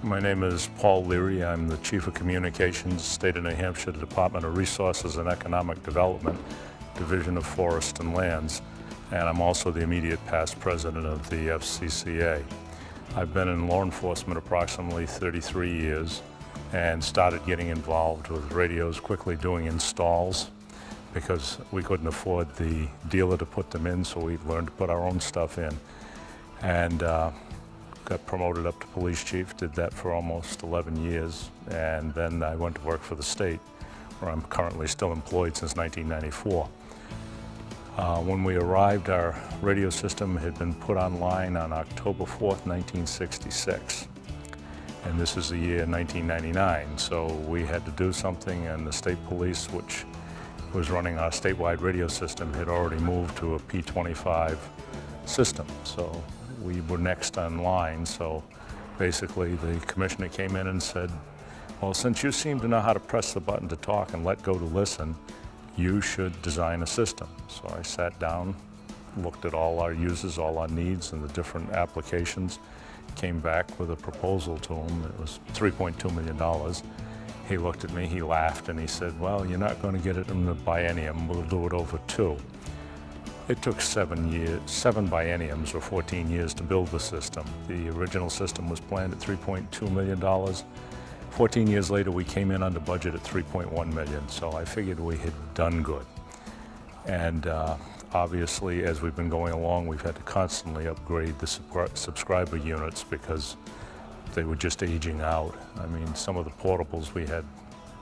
My name is Paul Leary. I'm the Chief of Communications, State of New Hampshire, Department of Resources and Economic Development, Division of Forest and Lands, and I'm also the immediate past president of the FCCA. I've been in law enforcement approximately 33 years and started getting involved with radios, quickly doing installs because we couldn't afford the dealer to put them in, so we learned to put our own stuff in. And got promoted up to police chief, did that for almost 11 years, and then I went to work for the state, where I'm currently still employed since 1994. When we arrived, our radio system had been put online on October 4th, 1966. And this is the year 1999, so we had to do something, and the state police, which was running our statewide radio system, had already moved to a P25 system. So we were next on line, so basically the commissioner came in and said, well, since you seem to know how to press the button to talk and let go to listen, you should design a system. So I sat down, looked at all our uses, all our needs and the different applications, came back with a proposal to him. It was $3.2 million. He looked at me, he laughed, and he said, well, you're not going to get it in the biennium, we'll do it over 2. It took 7 bienniums or 14 years to build the system. The original system was planned at $3.2 million. 14 years later, we came in under budget at $3.1 million, so I figured we had done good. And obviously, as we've been going along, we've had to constantly upgrade the subscriber units because they were just aging out. I mean, some of the portables we had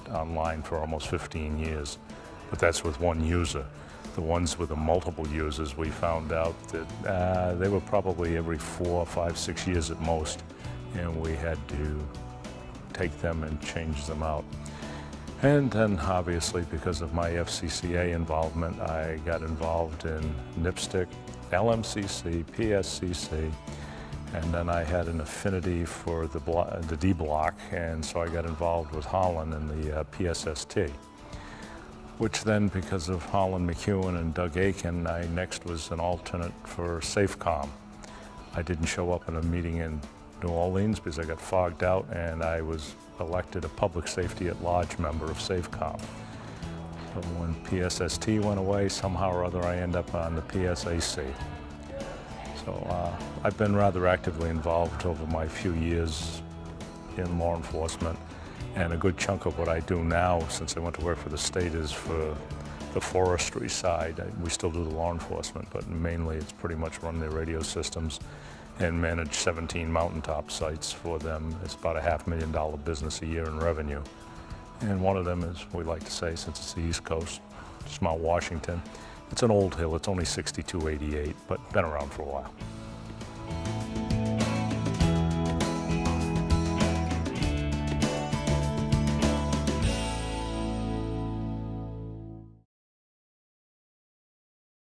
online for almost 15 years, but that's with one user. The ones with the multiple users, we found out that they were probably every 4, 5, 6 years at most, and we had to take them and change them out. And then obviously, because of my FCCA involvement, I got involved in NIPSTIC, LMCC, PSCC, and then I had an affinity for the D block, and so I got involved with Holland in the PSST. Which then, because of Holland McEwen and Doug Aiken, I next was an alternate for SAFECOM. I didn't show up in a meeting in New Orleans because I got fogged out, and I was elected a public safety at large member of SAFECOM. So when PSST went away, somehow or other I end up on the PSAC. So I've been rather actively involved over my few years in law enforcement. And a good chunk of what I do now, since I went to work for the state, is for the forestry side. We still do the law enforcement, but mainly it's pretty much run their radio systems and manage 17 mountaintop sites for them. It's about a $500,000 business a year in revenue. And one of them is, we like to say, since it's the East Coast, it's Mount Washington. It's an old hill, it's only 6288, but been around for a while.